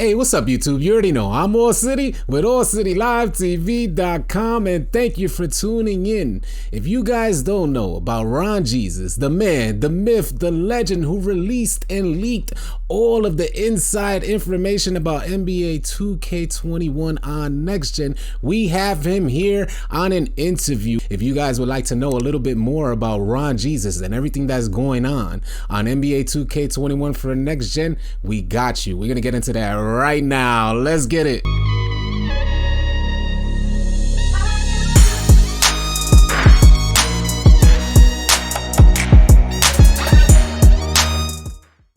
Hey, what's up, YouTube? You already know I'm AllCity with AllCityLiveTV.com, and thank you for tuning in. If you guys don't know about Rongeezus, the man, the myth, the legend who released and leaked all of the inside information about NBA 2K21 on Next Gen, we have him here on an interview. If you guys would like to know a little bit more about Rongeezus and everything that's going on NBA 2K21 for Next Gen, we got you. We're going to get into that right now. Let's get it.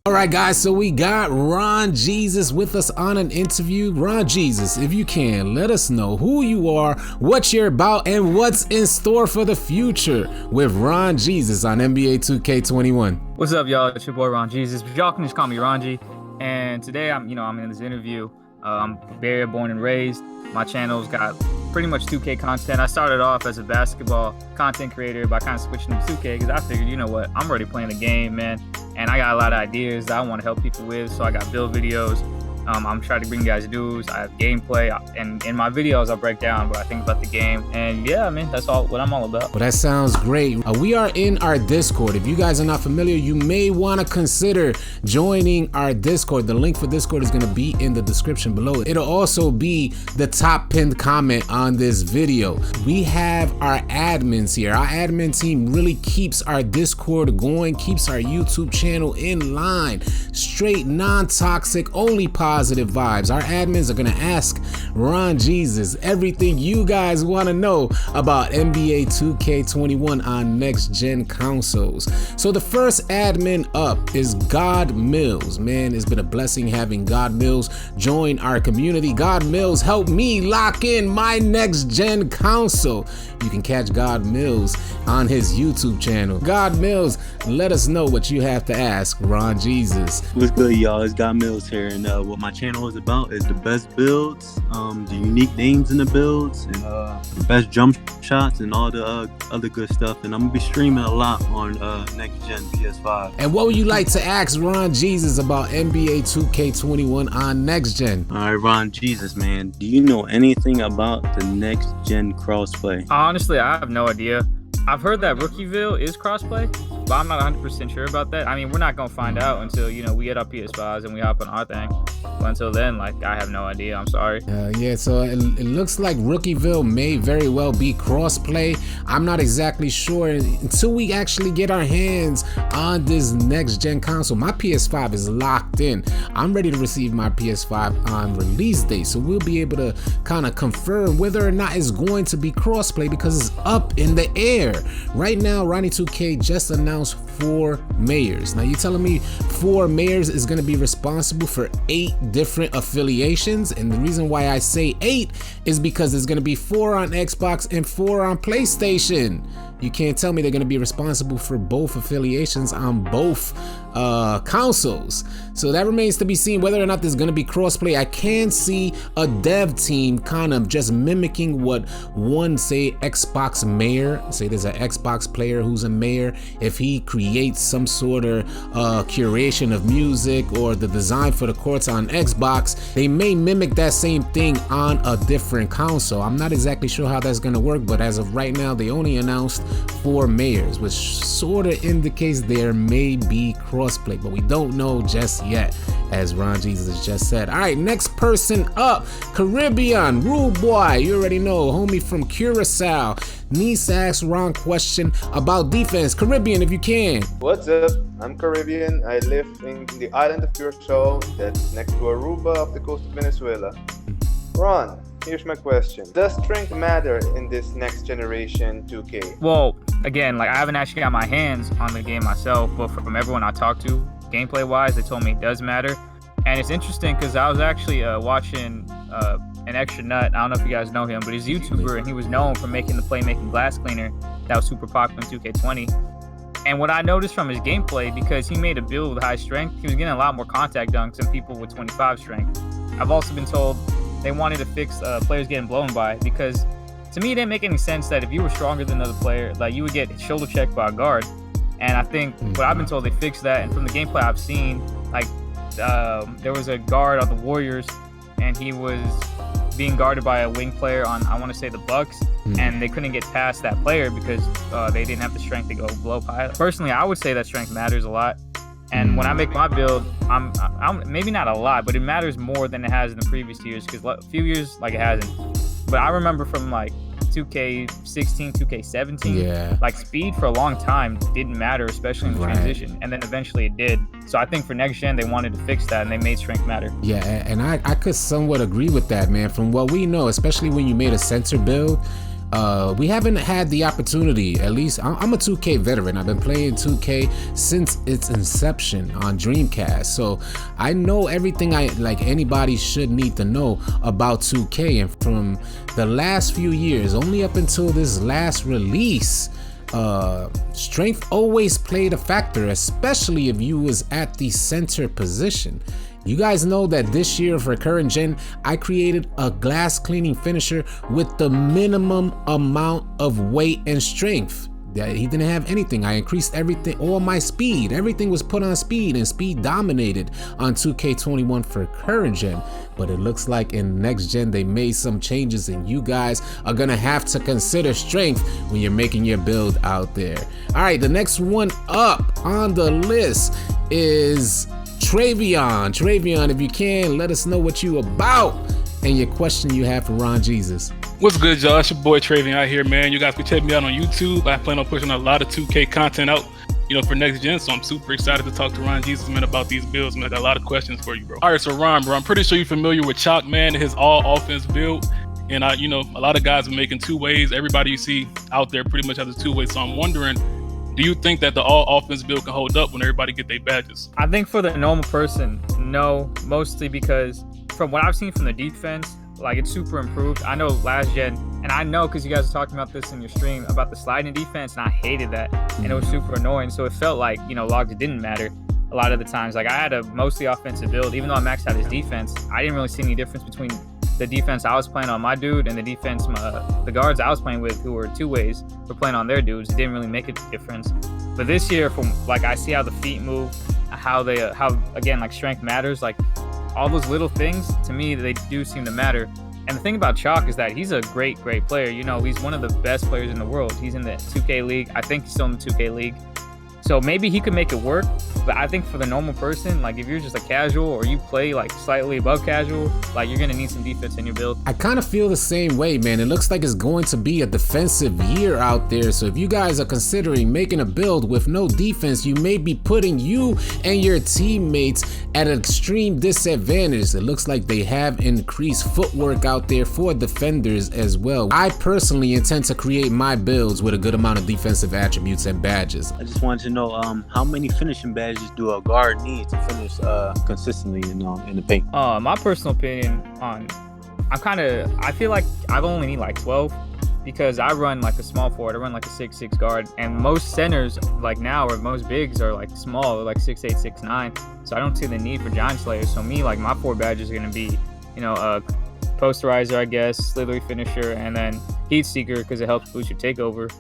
All right, guys, so we got Rongeezus with us on an interview. Rongeezus, if you can, let us know who you are, what you're about, and what's in store for the future with Rongeezus on NBA 2K21. What's up, y'all? It's your boy Rongeezus. Y'all can just call me Rongie. And today I'm in this interview. I'm Bay Area born and raised. My channel's got pretty much 2K content. I started off as a basketball content creator by kind of switching to 2K because I figured, you know what, I'm already playing the game, man. And I got a lot of ideas that I want to help people with. So I got build videos. I'm trying to bring you guys news. I have gameplay, and in my videos I'll break down what I think about the game. And yeah, man, that's what I'm all about. Well, that sounds great. We are in our Discord. If you guys are not familiar, you may want to consider joining our Discord. The link for Discord is going to be in the description below. It'll also be the top pinned comment on this video. We have our admins here. Our admin team really keeps our Discord going, keeps our YouTube channel in line. Straight, non-toxic, only positive vibes. Our admins are gonna ask Rongeezus everything you guys want to know about NBA 2K21 on next gen consoles. So the first admin up is God Mills. Man, it's been a blessing having God Mills join our community. God Mills helped me lock in my next gen console. You can catch God Mills on his YouTube channel. God Mills, let us know what you have to ask Rongeezus. What's good, y'all? It's God Mills here, and what my channel is about is the best builds, the unique names in the builds, and the best jump shots and all the other good stuff. And I'm gonna be streaming a lot on next gen PS5. And what would you like to ask Rongeezus about NBA 2K21 on next gen? All right, Rongeezus, man, do you know anything about the next gen crossplay? Honestly, I have no idea. I've heard that Rookieville is crossplay, but I'm not 100% sure about that. I mean, we're not gonna find out until, we get our PS5s and we hop on our thing. But until then, I have no idea. I'm sorry. Yeah, so it looks like Rookieville may very well be crossplay. I'm not exactly sure until we actually get our hands on this next gen console. My PS5 is locked in. I'm ready to receive my PS5 on release day, so we'll be able to kind of confirm whether or not it's going to be crossplay because it's up in the air. Right now, Ronnie2K just announced 4 mayors. Now you're telling me 4 mayors is going to be responsible for 8 different affiliations, and the reason why I say 8 is because there's going to be 4 on Xbox and 4 on PlayStation. You can't tell me they're going to be responsible for both affiliations on both consoles. So that remains to be seen whether or not there's going to be crossplay. I can see a dev team kind of just mimicking what one, say, Xbox mayor, say there's an Xbox player who's a mayor, if he creates some sort of curation of music or the design for the courts on Xbox, they may mimic that same thing on a different console. I'm not exactly sure how that's going to work, but as of right now, they only announced 4 mayors, which sort of indicates there may be crossplay, but we don't know just yet, as Rongeezus just said. All right, next person up, Caribbean, Rude Boy, you already know, homie from Curacao. Niece asks Ron question about defense. Caribbean, if you can. What's up? I'm Caribbean. I live in the island of Curacao that's next to Aruba off the coast of Venezuela. Ron, here's my question. Does strength matter in this next generation 2K? Well, again, I haven't actually got my hands on the game myself, but from everyone I talked to, gameplay-wise, they told me it does matter. And it's interesting because I was actually watching an Extra Nut. I don't know if you guys know him, but he's a YouTuber, and he was known for making the playmaking glass cleaner that was super popular in 2K20. And what I noticed from his gameplay, because he made a build with high strength, he was getting a lot more contact dunks than people with 25 strength. I've also been told they wanted to fix players getting blown by, because to me it didn't make any sense that if you were stronger than another player, you would get shoulder checked by a guard. And I think what I've been told, they fixed that. And from the gameplay I've seen, there was a guard on the Warriors, and he was being guarded by a wing player on, I want to say, the Bucks, and they couldn't get past that player because they didn't have the strength to go blow by. Personally, I would say that strength matters a lot. And when I make my build, I'm maybe not a lot, but it matters more than it has in the previous years, because a few years, like, it hasn't. But I remember from, like, 2K16, 2K17, like, speed for a long time didn't matter, especially in the transition, and then eventually it did. So I think for next gen they wanted to fix that, and they made strength matter. Yeah, and I could somewhat agree with that, man. From what we know, especially when you made a center build, we haven't had the opportunity. At least I'm a 2K veteran. I've been playing 2K since its inception on Dreamcast, so I know everything like anybody should need to know about 2K. And from the last few years, only up until this last release, strength always played a factor, especially if you was at the center position. You guys know that this year for current gen, I created a glass cleaning finisher with the minimum amount of weight and strength. He didn't have anything. I increased everything, all my speed. Everything was put on speed, and speed dominated on 2K21 for current gen. But it looks like in next gen they made some changes, and you guys are gonna have to consider strength when you're making your build out there. All right, the next one up on the list is Travion, if you can, let us know what you about and your question you have for Rongeezus. What's good, y'all? It's your boy Travion out here, man. You guys can check me out on YouTube. I plan on pushing a lot of 2K content out, for next gen. So I'm super excited to talk to Rongeezus, man, about these builds, man. I got a lot of questions for you, bro. All right, so Ron, bro, I'm pretty sure you're familiar with Chalk, man, his all offense build. And a lot of guys are making two ways. Everybody you see out there pretty much has a two way. So I'm wondering, do you think that the all offense build can hold up when everybody get their badges? I think for the normal person, no, mostly because from what I've seen from the defense, like, it's super improved. I know last gen, and I know because you guys were talking about this in your stream about the sliding defense, and I hated that, and it was super annoying. So it felt like, logs didn't matter a lot of the times. Like, I had a mostly offensive build, even though I maxed out his defense. I didn't really see any difference between the defense I was playing on my dude and the defense the guards I was playing with, who were two ways, were playing on their dudes. It didn't really make a difference. But this year, from like, I see how the feet move, how again, like, strength matters. Like, all those little things, to me, they do seem to matter. And the thing about Chalk is that he's a great player. He's one of the best players in the world. He's in the 2K league. I think he's still in the 2K league. So maybe he could make it work, but I think for the normal person, like, if you're just a casual or you play like slightly above casual, like, you're gonna need some defense in your build. I kind of feel the same way, man. It looks like it's going to be a defensive year out there. So if you guys are considering making a build with no defense, you may be putting you and your teammates at an extreme disadvantage. It looks like they have increased footwork out there for defenders as well. I personally intend to create my builds with a good amount of defensive attributes and badges. I just wanted to know how many finishing badges do a guard need to finish consistently in the paint? My personal opinion on, I feel like I only need like 12, because I run like a small forward. I run like a 6'6" guard, and most centers like now, or most bigs, are like small, they're like 6'8", 6'9". So I don't see the need for giant slayers. So me, like, my 4 badges are gonna be, a posterizer, I guess, slithery finisher, and then heat seeker, because it helps boost your takeover.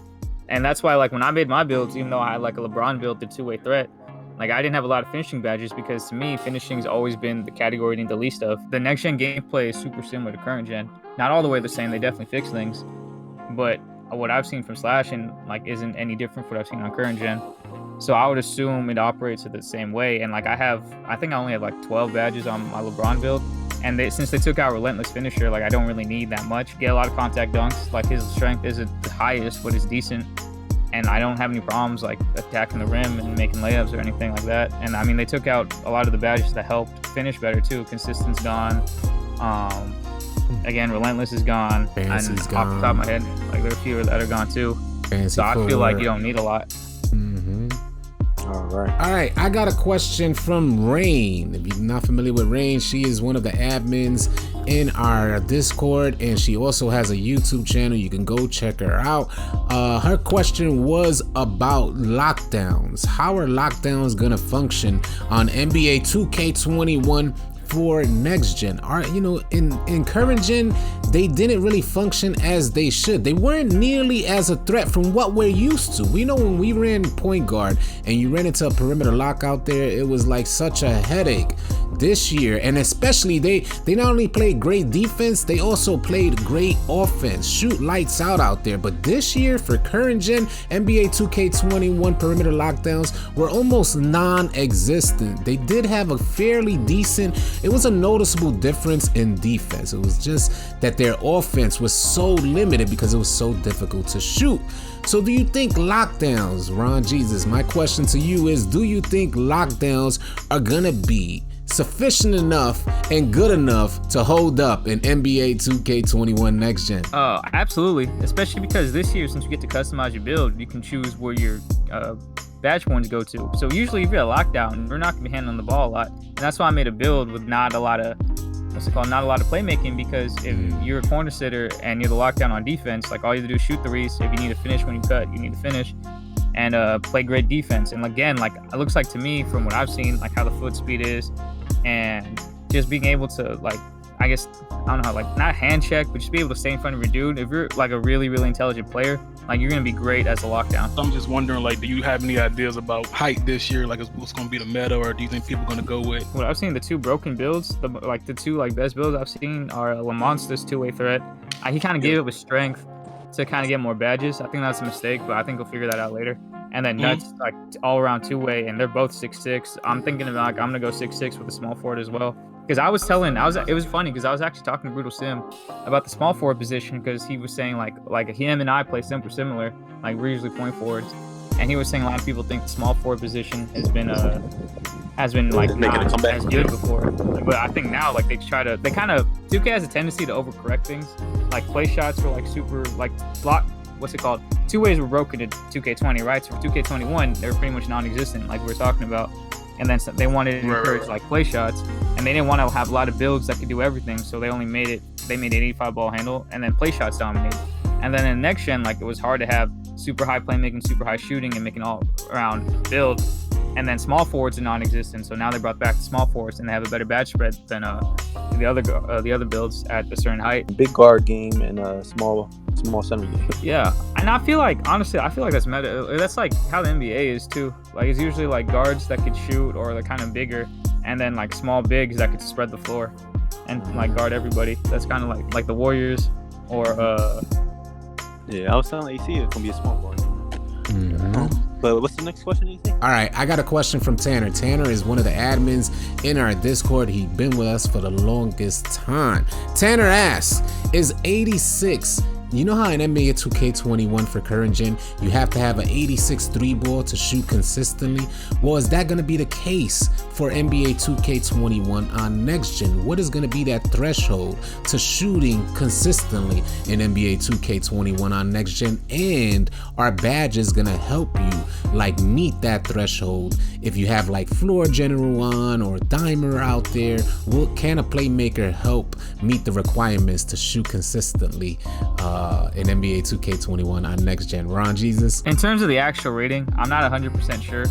And that's why, like, when I made my builds, even though I had like a LeBron build, the two-way threat, like, I didn't have a lot of finishing badges, because to me, finishing's always been the category I need the least of. The next gen gameplay is super similar to current gen. Not all the way the same, they definitely fix things, but what I've seen from slashing, like, isn't any different from what I've seen on current gen. So I would assume it operates the same way. And like, I think I only have like 12 badges on my LeBron build. And since they took out Relentless Finisher, like, I don't really need that much. Get a lot of contact dunks. Like, his strength isn't the highest, but it's decent. And I don't have any problems, like, attacking the rim and making layups or anything like that. And I mean, they took out a lot of the badges that helped finish better too. Consistent's gone. Again, Relentless is gone. Fancy's gone. Off the top of my head, like, there are a few that are gone too. Fancy so I feel like you don't need a lot. All right, I got a question from Rain. If you're not familiar with Rain, she is one of the admins in our Discord, and she also has a YouTube channel. You can go check her out. Her question was about lockdowns. How are lockdowns gonna function on NBA 2K21 for next gen? In current gen, they didn't really function as they should. They weren't nearly as a threat from what we're used to. We know when we ran point guard and you ran into a perimeter lock out there, it was like such a headache. this year, and especially they not only played great defense, they also played great offense. Shoot lights out there. But this year for current gen NBA 2K21 perimeter lockdowns were almost non-existent. They did have a fairly decent, it was a noticeable difference in defense. It was just that their offense was so limited because it was so difficult to shoot. So do you think lockdowns, Rongeezus, my question to you is, do you think lockdowns are gonna be sufficient enough and good enough to hold up in NBA 2K21 next gen? Oh, absolutely. Especially because this year, since you get to customize your build, you can choose where your badge points go to. So usually if you're at lockdown, you're not gonna be handling the ball a lot. And that's why I made a build with not a lot of playmaking, because if you're a corner sitter and you're the lockdown on defense, like all you have to do is shoot threes. If you need to finish when you cut, you need to finish and play great defense. And again, like it looks like to me from what I've seen, like how the foot speed is and just being able to, like, I guess, I don't know how, like, not hand check, but just be able to stay in front of your dude. If you're like a really, really intelligent player, like you're going to be great as a lockdown. I'm just wondering, like, do you have any ideas about height this year? Like, what's going to be the meta, or do you think people are going to go with? Well, I've seen the two broken builds, the two best builds I've seen are Lamonster's two-way threat. He kind of gave up his strength to kind of get more badges. I think that's a mistake, but I think we'll figure that out later. And then Nuts, like all around two-way, and they're both 6'6". I'm thinking about, like, I'm gonna go 6'6" with a small forward as well. Because it was funny because I was actually talking to Brutal Sim about the small forward position, because he was saying like him and I play super similar, like we're usually point forwards, and he was saying a lot of people think the small forward position has been like not as good before. But I think now, like, 2K has a tendency to overcorrect things. Like play shots were like super like block. What's it called? Two ways were broken in 2K20, right? So for 2K21, they were pretty much non-existent, like we were talking about. And then they wanted to encourage like play shots, and they didn't want to have a lot of builds that could do everything. So they only made it 85 ball handle, and then play shots dominated. And then in next gen, like it was hard to have super high playmaking, super high shooting, and making all around build. And then small forwards are non-existent. So now they brought back the small forwards, and they have a better badge spread than the other builds at a certain height. Big guard game and small center game. Yeah, and I feel like, honestly, that's meta. That's like how the NBA is too. Like it's usually like guards that could shoot or they're kind of bigger, and then like small bigs that could spread the floor and like guard everybody. That's kind of like the Warriors or Yeah, I was telling AC it's gonna be a small guard. But what's the next question, AC? All right, I got a question from Tanner. Tanner is one of the admins in our Discord. He's been with us for the longest time. Tanner asks, is 86... You know how in NBA 2K21 for current gen, you have to have an 86 3 ball to shoot consistently? Well, is that going to be the case for NBA 2K21 on next gen? What is going to be that threshold to shooting consistently in NBA 2K21 on next gen? And are badges going to help you like meet that threshold? If you have like floor general on or dimer out there, can a playmaker help meet the requirements to shoot consistently in NBA 2K21 on next gen? Rongeezus? In terms of the actual rating, I'm not 100% sure,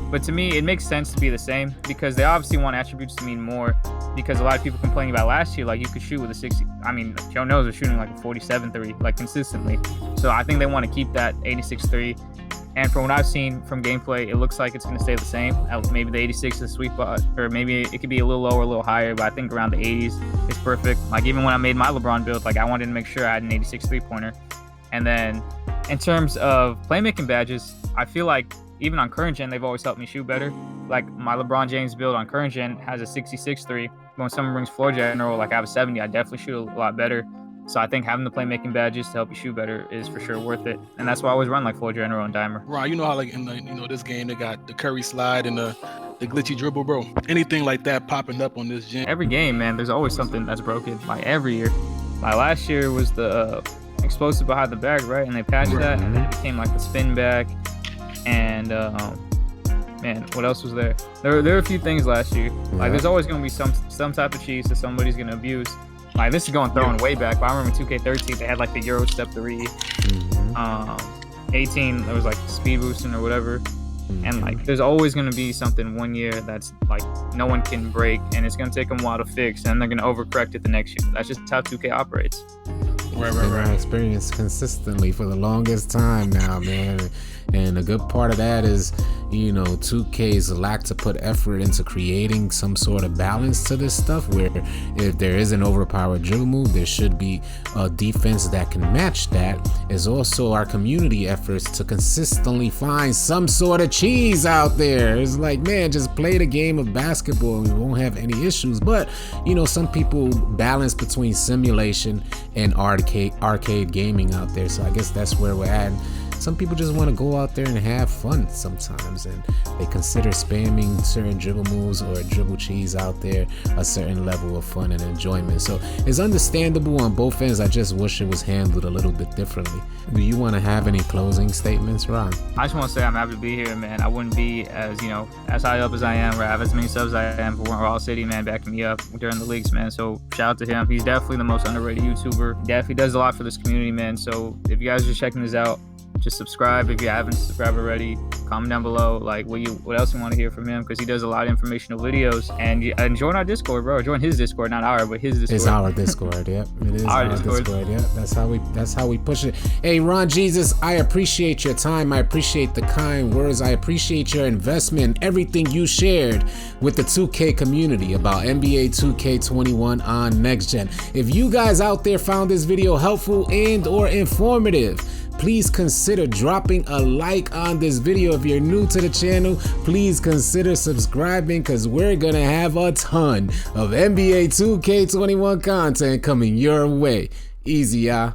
but to me it makes sense to be the same, because they obviously want attributes to mean more, because a lot of people complaining about last year, like you could shoot with a 60, I mean Joe Knows was shooting like a 47-3 like consistently, so I think they want to keep that 86-3. And from what I've seen from gameplay, it looks like it's going to stay the same. Maybe the 86 is the sweet spot, or maybe it could be a little lower, a little higher, but I think around the 80s is perfect. Like even when I made my LeBron build, like I wanted to make sure I had an 86 3-pointer. And then in terms of playmaking badges, I feel like even on current gen, they've always helped me shoot better. Like my LeBron James build on current gen has a 66 3. But when someone brings floor general, like I have a 70, I definitely shoot a lot better. So I think having the playmaking badges to help you shoot better is for sure worth it, and that's why I always run like floor general and dimer. Ron, you know how like in this game they got the Curry slide and the glitchy dribble, bro. Anything like that popping up on this gen? Every game, man, there's always something that's broken. Like every year, like last year was the explosive behind the back, right? And they patched that, and then it became like the spin back, and man, what else was there? There were a few things last year. Like there's always gonna be some type of cheese that somebody's gonna abuse. Like this is throwing way back, but I remember 2K13 they had like the Euro step 3. 18 there was like speed boosting or whatever, And like, there's always going to be something one year that's like no one can break, and it's going to take them a while to fix, and they're going to overcorrect it the next year. That's just how 2K operates. Right. Our experience consistently for the longest time now, man. And a good part of that is, 2K's lack to put effort into creating some sort of balance to this stuff, where if there is an overpowered dribble move, there should be a defense that can match that. Is also our community efforts to consistently find some sort of cheese out there. It's like, man, just play the game of basketball and we won't have any issues. But, some people balance between simulation and arcade gaming out there. So I guess that's where we're at. Some people just want to go out there and have fun sometimes, and they consider spamming certain dribble moves or dribble cheese out there a certain level of fun and enjoyment. So it's understandable on both ends. I just wish it was handled a little bit differently. Do you want to have any closing statements, Ron? I just want to say I'm happy to be here, man. I wouldn't be as high up as I am, or have as many subs as I am, for AllCity, man, backing me up during the leagues, man. So shout out to him. He's definitely the most underrated YouTuber. Definitely does a lot for this community, man. So if you guys are checking this out, just subscribe if you haven't subscribed already. Comment down below, like, what else you want to hear from him, because he does a lot of informational videos. And join our Discord, bro. Join his Discord, not our, but his Discord. It's our Discord, yep. It is our Discord, yep. That's how we push it. Hey, Rongeezus, I appreciate your time. I appreciate the kind words. I appreciate your investment, everything you shared with the 2K community about NBA 2K21 on Next Gen. If you guys out there found this video helpful and or informative, please consider dropping a like on this video. If you're new to the channel, please consider subscribing, because we're gonna have a ton of NBA 2K21 content coming your way. Easy, y'all.